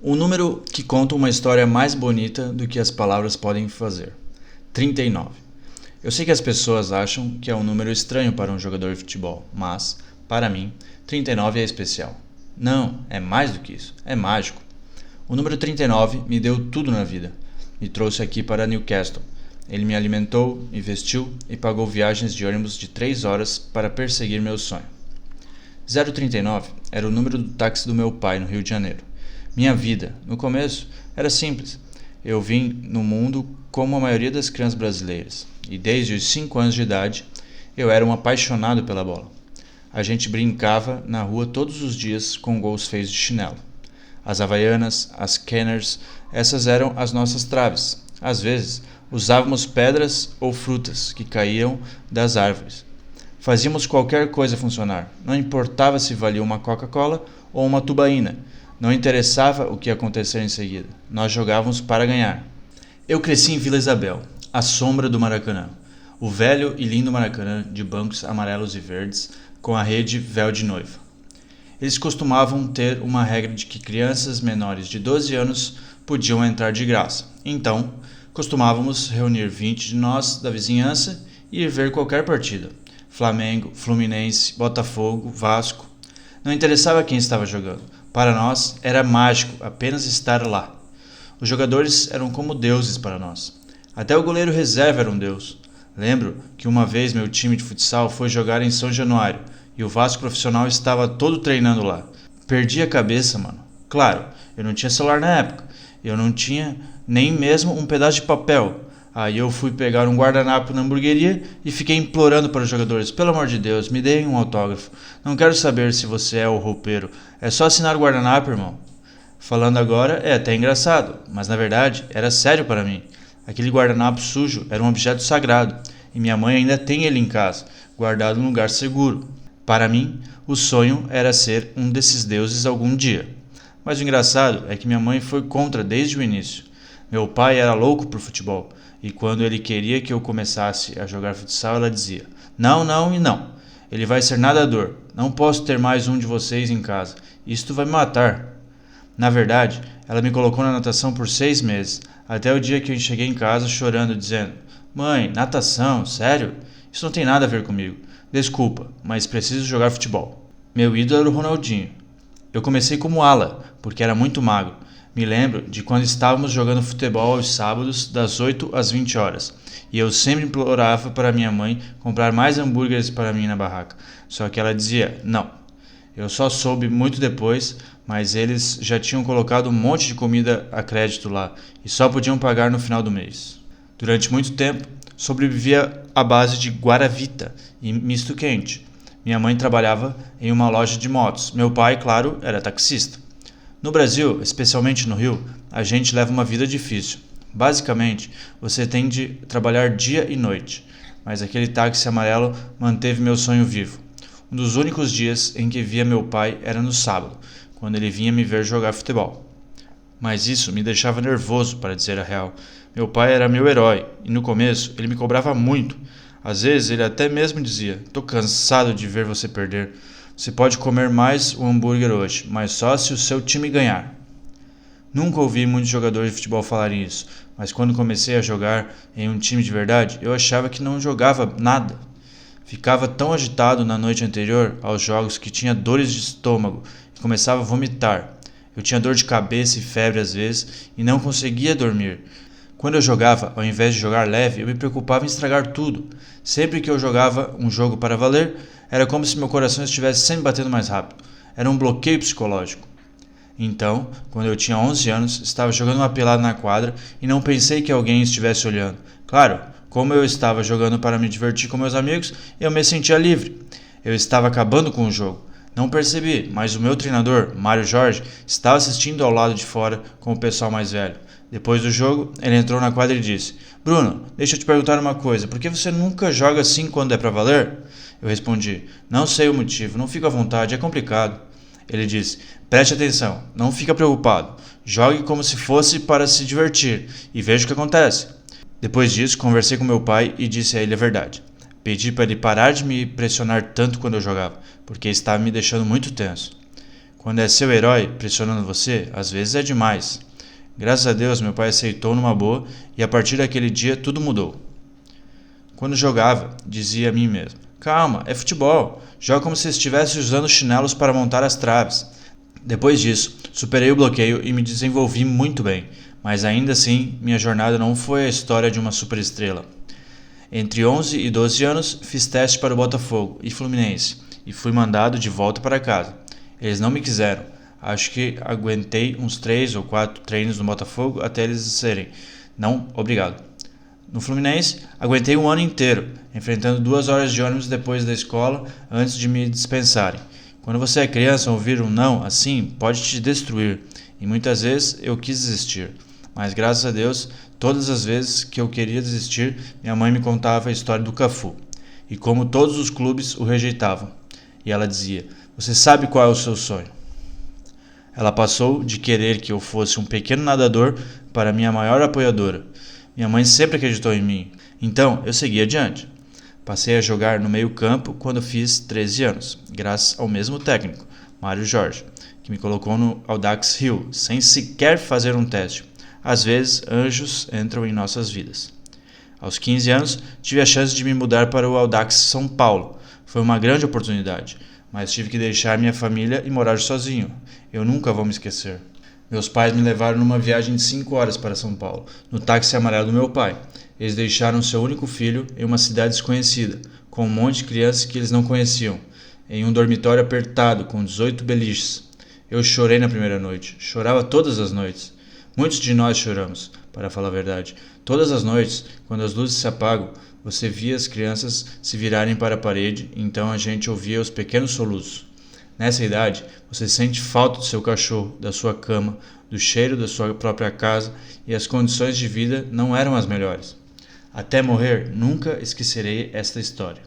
Um número que conta uma história mais bonita do que as palavras podem fazer. 39. Eu sei que as pessoas acham que é um número estranho para um jogador de futebol, mas, para mim, 39 é especial. Não, é mais do que isso, é mágico. O número 39 me deu tudo na vida. Me trouxe aqui para Newcastle. Ele me alimentou, me vestiu e pagou viagens de ônibus de 3 horas para perseguir meu sonho. 039 era o número do táxi do meu pai no Rio de Janeiro. Minha vida, no começo, era simples. Eu vim no mundo como a maioria das crianças brasileiras, e desde os 5 anos de idade eu era um apaixonado pela bola. A gente brincava na rua todos os dias com gols feitos de chinelo. As havaianas, as kenners, essas eram as nossas traves. Às vezes, usávamos pedras ou frutas que caíam das árvores. Fazíamos qualquer coisa funcionar, não importava se valia uma Coca-Cola ou uma tubaína. Não interessava o que ia acontecer em seguida. Nós jogávamos para ganhar. Eu cresci em Vila Isabel, à sombra do Maracanã. O velho e lindo Maracanã de bancos amarelos e verdes, com a rede véu de noiva. Eles costumavam ter uma regra de que crianças menores de 12 anos podiam entrar de graça. Então, costumávamos reunir 20 de nós da vizinhança e ir ver qualquer partida. Flamengo, Fluminense, Botafogo, Vasco. Não interessava quem estava jogando. Para nós, era mágico apenas estar lá. Os jogadores eram como deuses para nós. Até o goleiro reserva era um deus. Lembro que uma vez meu time de futsal foi jogar em São Januário e o Vasco profissional estava todo treinando lá. Perdi a cabeça, mano. Claro, eu não tinha celular na época. Eu não tinha nem mesmo um pedaço de papel. Aí eu fui pegar um guardanapo na hamburgueria e fiquei implorando para os jogadores: pelo amor de Deus, me deem um autógrafo. Não quero saber se você é o roupeiro. É só assinar o guardanapo, irmão. Falando agora é até engraçado, mas na verdade era sério para mim. Aquele guardanapo sujo era um objeto sagrado e minha mãe ainda tem ele em casa, guardado em um lugar seguro. Para mim, o sonho era ser um desses deuses algum dia. Mas o engraçado é que minha mãe foi contra desde o início. Meu pai era louco por futebol. E quando ele queria que eu começasse a jogar futsal, ela dizia: não, não e não. Ele vai ser nadador. Não posso ter mais um de vocês em casa. Isto vai me matar. Na verdade, ela me colocou na natação por 6 meses, até o dia que eu cheguei em casa chorando, dizendo: mãe, natação? Sério? Isso não tem nada a ver comigo. Desculpa, mas preciso jogar futebol. Meu ídolo era o Ronaldinho. Eu comecei como ala, porque era muito magro. Me lembro de quando estávamos jogando futebol aos sábados, das 8 às 20 horas, e eu sempre implorava para minha mãe comprar mais hambúrgueres para mim na barraca, só que ela dizia não. Eu só soube muito depois, mas eles já tinham colocado um monte de comida a crédito lá, e só podiam pagar no final do mês. Durante muito tempo, sobrevivia à base de guaravita e misto quente. Minha mãe trabalhava em uma loja de motos, meu pai, claro, era taxista. No Brasil, especialmente no Rio, a gente leva uma vida difícil. Basicamente, você tem de trabalhar dia e noite. Mas aquele táxi amarelo manteve meu sonho vivo. Um dos únicos dias em que via meu pai era no sábado, quando ele vinha me ver jogar futebol. Mas isso me deixava nervoso, para dizer a real. Meu pai era meu herói, e no começo ele me cobrava muito. Às vezes ele até mesmo dizia: tô cansado de ver você perder. Você pode comer mais um hambúrguer hoje, mas só se o seu time ganhar. Nunca ouvi muitos jogadores de futebol falarem isso, mas quando comecei a jogar em um time de verdade, eu achava que não jogava nada. Ficava tão agitado na noite anterior aos jogos que tinha dores de estômago e começava a vomitar. Eu tinha dor de cabeça e febre às vezes e não conseguia dormir. Quando eu jogava, ao invés de jogar leve, eu me preocupava em estragar tudo. Sempre que eu jogava um jogo para valer, era como se meu coração estivesse sempre batendo mais rápido. Era um bloqueio psicológico. Então, quando eu tinha 11 anos, estava jogando uma pelada na quadra e não pensei que alguém estivesse olhando. Claro, como eu estava jogando para me divertir com meus amigos, eu me sentia livre. Eu estava acabando com o jogo. Não percebi, mas o meu treinador, Mário Jorge, estava assistindo ao lado de fora com o pessoal mais velho. Depois do jogo, ele entrou na quadra e disse: Bruno, deixa eu te perguntar uma coisa, por que você nunca joga assim quando é para valer? Eu respondi: não sei o motivo, não fico à vontade, é complicado. Ele disse: preste atenção, não fica preocupado, jogue como se fosse para se divertir e veja o que acontece. Depois disso, conversei com meu pai e disse a ele a verdade. Pedi para ele parar de me pressionar tanto quando eu jogava, porque estava me deixando muito tenso. Quando é seu herói pressionando você, às vezes é demais. Graças a Deus, meu pai aceitou numa boa e a partir daquele dia tudo mudou. Quando jogava, dizia a mim mesmo: calma, é futebol. Joga como se estivesse usando chinelos para montar as traves. Depois disso, superei o bloqueio e me desenvolvi muito bem, mas ainda assim, minha jornada não foi a história de uma superestrela. Entre 11 e 12 anos, fiz teste para o Botafogo e Fluminense e fui mandado de volta para casa. Eles não me quiseram. Acho que aguentei uns 3 ou 4 treinos no Botafogo até eles disserem: não, obrigado. No Fluminense, aguentei um ano inteiro, enfrentando 2 horas de ônibus depois da escola antes de me dispensarem. Quando você é criança, ouvir um não assim pode te destruir, e muitas vezes eu quis desistir. Mas graças a Deus, todas as vezes que eu queria desistir, minha mãe me contava a história do Cafu, e como todos os clubes o rejeitavam. E ela dizia: você sabe qual é o seu sonho? Ela passou de querer que eu fosse um pequeno nadador para minha maior apoiadora. Minha mãe sempre acreditou em mim, então eu segui adiante. Passei a jogar no meio-campo quando fiz 13 anos, graças ao mesmo técnico, Mário Jorge, que me colocou no Audax Rio, sem sequer fazer um teste. Às vezes, anjos entram em nossas vidas. Aos 15 anos, tive a chance de me mudar para o Audax São Paulo. Foi uma grande oportunidade, mas tive que deixar minha família e morar sozinho. Eu nunca vou me esquecer. Meus pais me levaram numa viagem de 5 horas para São Paulo, no táxi amarelo do meu pai. Eles deixaram seu único filho em uma cidade desconhecida, com um monte de crianças que eles não conheciam, em um dormitório apertado, com 18 beliches. Eu chorei na primeira noite, chorava todas as noites. Muitos de nós choramos, para falar a verdade. Todas as noites, quando as luzes se apagam, você via as crianças se virarem para a parede, então a gente ouvia os pequenos soluços. Nessa idade, você sente falta do seu cachorro, da sua cama, do cheiro da sua própria casa e as condições de vida não eram as melhores. Até morrer, nunca esquecerei esta história.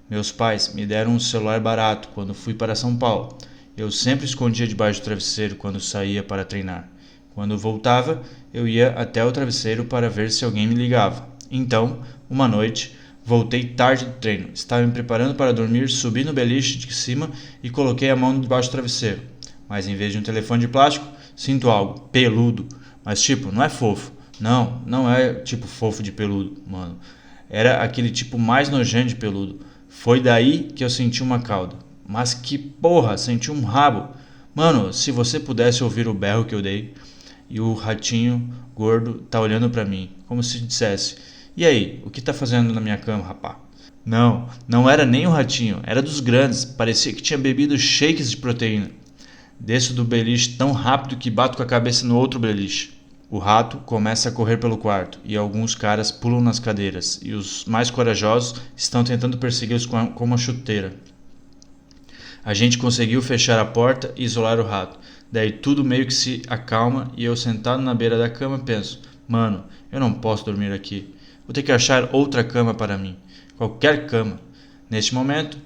Meus pais me deram um celular barato quando fui para São Paulo. Eu sempre escondia debaixo do travesseiro quando saía para treinar. Quando voltava, eu ia até o travesseiro para ver se alguém me ligava. Então, uma noite, voltei tarde do treino. Estava me preparando para dormir, subi no beliche de cima e coloquei a mão debaixo do travesseiro. Mas em vez de um telefone de plástico, sinto algo peludo. Mas tipo, não é fofo. Não é tipo fofo de peludo, mano. Era aquele tipo mais nojento de peludo. Foi daí que eu senti uma cauda. Mas que porra, senti um rabo. Mano, se você pudesse ouvir o berro que eu dei. E o ratinho gordo tá olhando pra mim, como se dissesse: e aí, o que tá fazendo na minha cama, rapá? Não era nem o ratinho, era dos grandes, parecia que tinha bebido shakes de proteína. Desço do beliche tão rápido que bato com a cabeça no outro beliche. O rato começa a correr pelo quarto e alguns caras pulam nas cadeiras e os mais corajosos estão tentando persegui-los com uma chuteira. A gente conseguiu fechar a porta e isolar o rato. Daí tudo meio que se acalma e eu sentado na beira da cama penso: mano, eu não posso dormir aqui. Vou ter que achar outra cama para mim. Qualquer cama. Neste momento,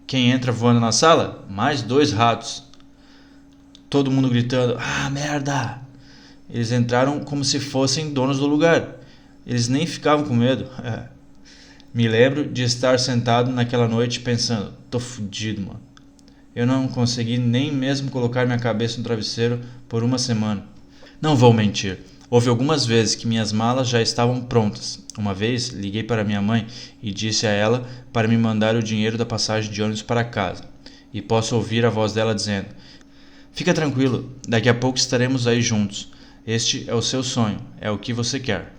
quem entra voando na sala? Mais 2 ratos. Todo mundo gritando: ah, merda! Eles entraram como se fossem donos do lugar. Eles nem ficavam com medo. Me lembro de estar sentado naquela noite pensando: tô fudido, mano. Eu não consegui nem mesmo colocar minha cabeça no travesseiro por uma semana. Não vou mentir, houve algumas vezes que minhas malas já estavam prontas. Uma vez liguei para minha mãe e disse a ela para me mandar o dinheiro da passagem de ônibus para casa. E posso ouvir a voz dela dizendo: fica tranquilo, daqui a pouco estaremos aí juntos. Este é o seu sonho, é o que você quer.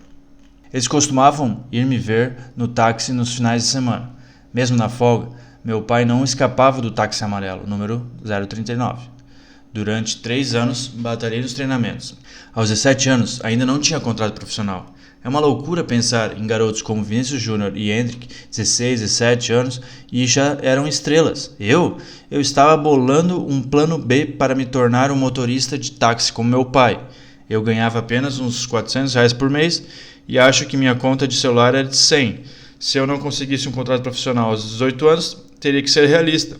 Eles costumavam ir me ver no táxi nos finais de semana. Mesmo na folga, meu pai não escapava do táxi amarelo, número 039. Durante 3 anos, batalhei nos treinamentos. Aos 17 anos, ainda não tinha contrato profissional. É uma loucura pensar em garotos como Vinícius Júnior e Hendrick, 16, 17 anos, e já eram estrelas. Eu estava bolando um plano B para me tornar um motorista de táxi como meu pai. Eu ganhava apenas uns R$400 por mês e acho que minha conta de celular era de 100. Se eu não conseguisse um contrato profissional aos 18 anos, teria que ser realista.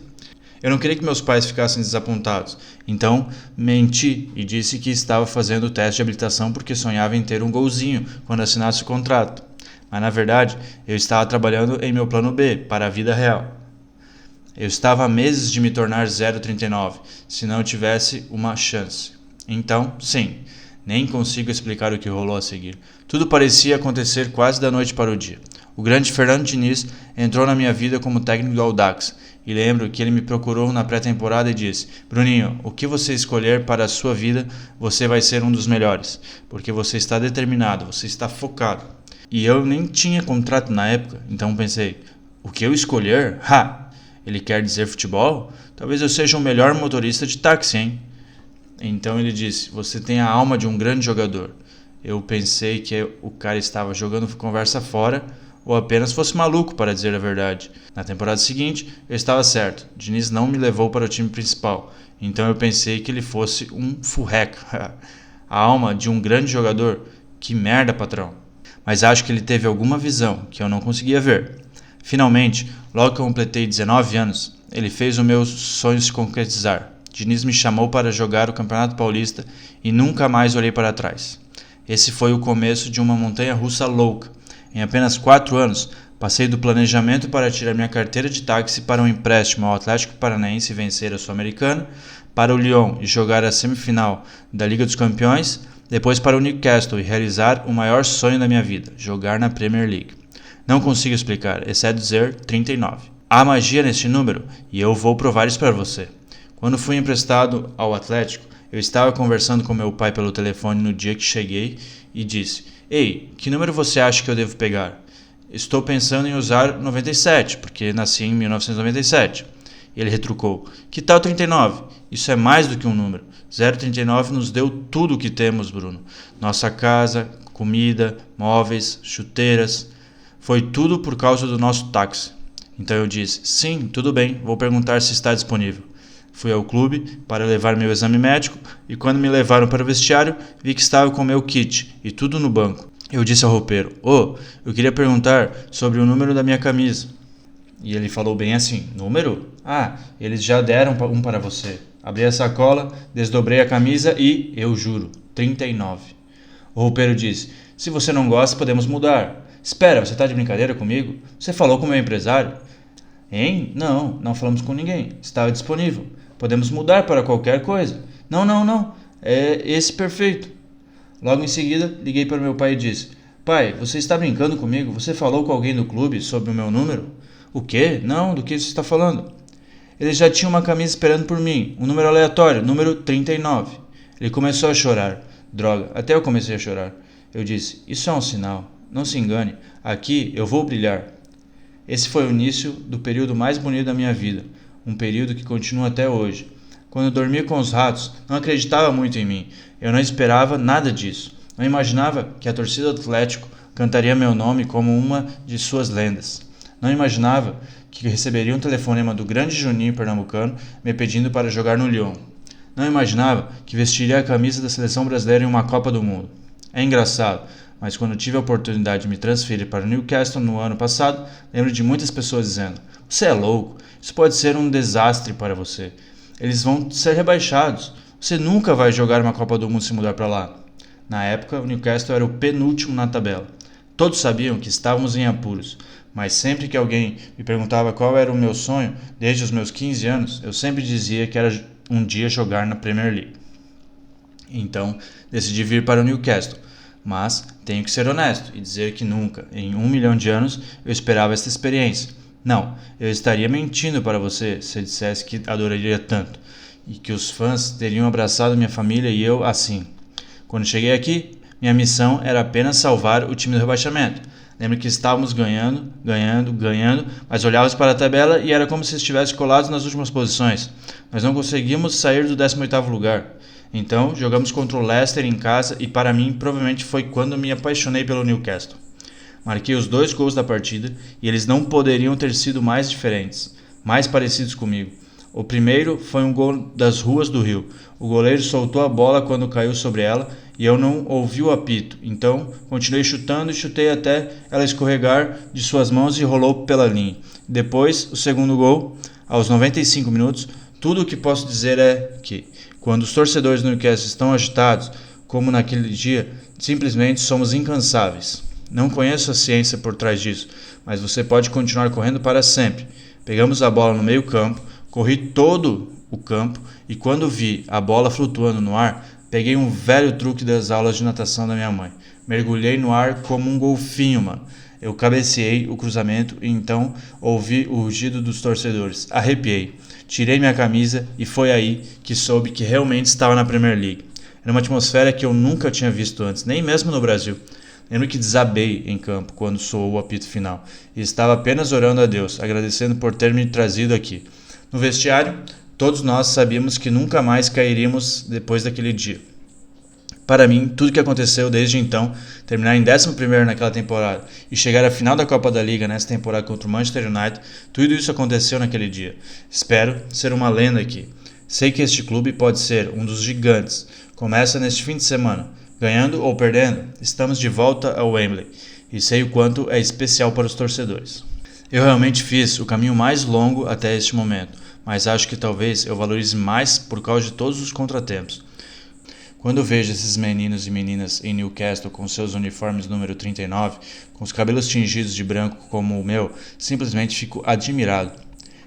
Eu não queria que meus pais ficassem desapontados, então menti e disse que estava fazendo o teste de habilitação porque sonhava em ter um golzinho quando assinasse o contrato. Mas na verdade, eu estava trabalhando em meu plano B, para a vida real. Eu estava há meses de me tornar 0,39, se não tivesse uma chance. Então, sim, nem consigo explicar o que rolou a seguir. Tudo parecia acontecer quase da noite para o dia. O grande Fernando Diniz entrou na minha vida como técnico do Audax, e lembro que ele me procurou na pré-temporada e disse: Bruninho, o que você escolher para a sua vida, você vai ser um dos melhores, porque você está determinado, você está focado. E eu nem tinha contrato na época, então pensei: o que eu escolher? Ele quer dizer futebol? Talvez eu seja o melhor motorista de táxi, hein? Então ele disse: você tem a alma de um grande jogador. Eu pensei que o cara estava jogando conversa fora ou apenas fosse maluco, para dizer a verdade. Na temporada seguinte, eu estava certo. Diniz não me levou para o time principal, então eu pensei que ele fosse um furreca. A alma de um grande jogador? Que merda, patrão. Mas acho que ele teve alguma visão que eu não conseguia ver. Finalmente, logo que eu completei 19 anos, ele fez o meu sonho se concretizar. Diniz me chamou para jogar o Campeonato Paulista e nunca mais olhei para trás. Esse foi o começo de uma montanha-russa louca. Em apenas 4 anos, passei do planejamento para tirar minha carteira de táxi para um empréstimo ao Atlético Paranaense e vencer a Sul-Americana, para o Lyon e jogar a semifinal da Liga dos Campeões, depois para o Newcastle e realizar o maior sonho da minha vida, jogar na Premier League. Não consigo explicar, exceto dizer 39. Há magia neste número e eu vou provar isso para você. Quando fui emprestado ao Atlético, eu estava conversando com meu pai pelo telefone no dia que cheguei e disse: Ei, que número você acha que eu devo pegar? Estou pensando em usar 97, porque nasci em 1997. E ele retrucou: Que tal 39? Isso é mais do que um número. 039 nos deu tudo o que temos, Bruno. Nossa casa, comida, móveis, chuteiras. Foi tudo por causa do nosso táxi. Então eu disse: Sim, tudo bem, vou perguntar se está disponível. Fui ao clube para levar meu exame médico e quando me levaram para o vestiário, vi que estava com meu kit e tudo no banco. Eu disse ao roupeiro: eu queria perguntar sobre o número da minha camisa. E ele falou bem assim: Número? Eles já deram um para você. Abri a sacola, desdobrei a camisa e, eu juro, 39. O roupeiro disse: Se você não gosta, podemos mudar. Espera, você está de brincadeira comigo? Você falou com o meu empresário? Hein? Não falamos com ninguém. Estava disponível. Podemos mudar para qualquer coisa. Não. É esse perfeito. Logo em seguida, liguei para meu pai e disse: Pai, você está brincando comigo? Você falou com alguém do clube sobre o meu número? O quê? Não, do que você está falando? Ele já tinha uma camisa esperando por mim, um número aleatório, número 39. Ele começou a chorar. Droga, até eu comecei a chorar. Eu disse: Isso é um sinal. Não se engane. Aqui eu vou brilhar. Esse foi o início do período mais bonito da minha vida, um período que continua até hoje. Quando eu dormia com os ratos, não acreditava muito em mim. Eu não esperava nada disso. Não imaginava que a torcida do Atlético cantaria meu nome como uma de suas lendas. Não imaginava que receberia um telefonema do grande Juninho pernambucano me pedindo para jogar no Lyon. Não imaginava que vestiria a camisa da seleção brasileira em uma Copa do Mundo. É engraçado, mas quando tive a oportunidade de me transferir para o Newcastle no ano passado, lembro de muitas pessoas dizendo: Você é louco, isso pode ser um desastre para você. Eles vão ser rebaixados. Você nunca vai jogar uma Copa do Mundo se mudar para lá. Na época, o Newcastle era o penúltimo na tabela. Todos sabiam que estávamos em apuros, mas sempre que alguém me perguntava qual era o meu sonho, desde os meus 15 anos, eu sempre dizia que era um dia jogar na Premier League. Então, decidi vir para o Newcastle, mas tenho que ser honesto e dizer que nunca, em 1 milhão de anos, eu esperava essa experiência. Não, eu estaria mentindo para você se eu dissesse que adoraria tanto, e que os fãs teriam abraçado minha família e eu assim. Quando cheguei aqui, minha missão era apenas salvar o time do rebaixamento. Lembro que estávamos ganhando, mas olhávamos para a tabela e era como se estivesse colados nas últimas posições. Nós não conseguimos sair do 18º lugar. Então, jogamos contra o Leicester em casa e para mim provavelmente foi quando me apaixonei pelo Newcastle. Marquei os 2 gols da partida e eles não poderiam ter sido mais diferentes, mais parecidos comigo. O primeiro foi um gol das ruas do Rio. O goleiro soltou a bola quando caiu sobre ela e eu não ouvi o apito. Então, continuei chutando e chutei até ela escorregar de suas mãos e rolou pela linha. Depois, o segundo gol, aos 95 minutos. Tudo o que posso dizer é que, quando os torcedores do Newcastle estão agitados, como naquele dia, simplesmente somos incansáveis. Não conheço a ciência por trás disso, mas você pode continuar correndo para sempre. Pegamos a bola no meio campo, corri todo o campo e quando vi a bola flutuando no ar, peguei um velho truque das aulas de natação da minha mãe. Mergulhei no ar como um golfinho, mano. Eu cabeceei o cruzamento e então ouvi o rugido dos torcedores. Arrepiei. Tirei minha camisa e foi aí que soube que realmente estava na Premier League. Era uma atmosfera que eu nunca tinha visto antes, nem mesmo no Brasil. Lembro que desabei em campo quando soou o apito final e estava apenas orando a Deus, agradecendo por ter me trazido aqui. No vestiário, todos nós sabíamos que nunca mais cairíamos depois daquele dia. Para mim, tudo que aconteceu desde então, terminar em 11º naquela temporada e chegar à final da Copa da Liga nessa temporada contra o Manchester United, tudo isso aconteceu naquele dia. Espero ser uma lenda aqui. Sei que este clube pode ser um dos gigantes. Começa neste fim de semana. Ganhando ou perdendo, estamos de volta ao Wembley e sei o quanto é especial para os torcedores. Eu realmente fiz o caminho mais longo até este momento, mas acho que talvez eu valorize mais por causa de todos os contratempos. Quando vejo esses meninos e meninas em Newcastle com seus uniformes número 39, com os cabelos tingidos de branco como o meu, simplesmente fico admirado.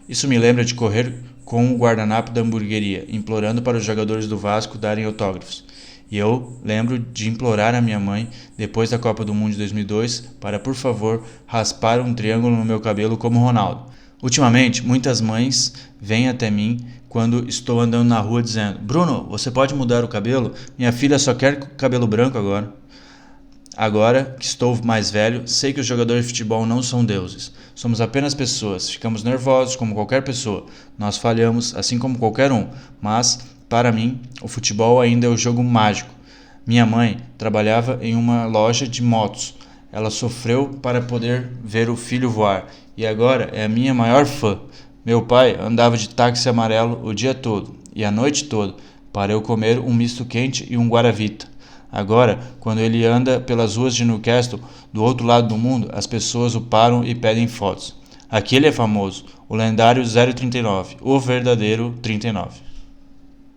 Isso me lembra de correr com o guardanapo da hamburgueria, implorando para os jogadores do Vasco darem autógrafos. E eu lembro de implorar à minha mãe, depois da Copa do Mundo de 2002, para, por favor, raspar um triângulo no meu cabelo como Ronaldo. Ultimamente, muitas mães vêm até mim quando estou andando na rua dizendo: Bruno, você pode mudar o cabelo? Minha filha só quer cabelo branco agora. Agora que estou mais velho, sei que os jogadores de futebol não são deuses. Somos apenas pessoas, ficamos nervosos como qualquer pessoa. Nós falhamos, assim como qualquer um, mas, para mim, o futebol ainda é o jogo mágico. Minha mãe trabalhava em uma loja de motos. Ela sofreu para poder ver o filho voar e agora é a minha maior fã. Meu pai andava de táxi amarelo o dia todo e a noite toda para eu comer um misto quente e um guaravita. Agora, quando ele anda pelas ruas de Newcastle, do outro lado do mundo, as pessoas o param e pedem fotos. Aqui ele é famoso, o lendário 039, o verdadeiro 39.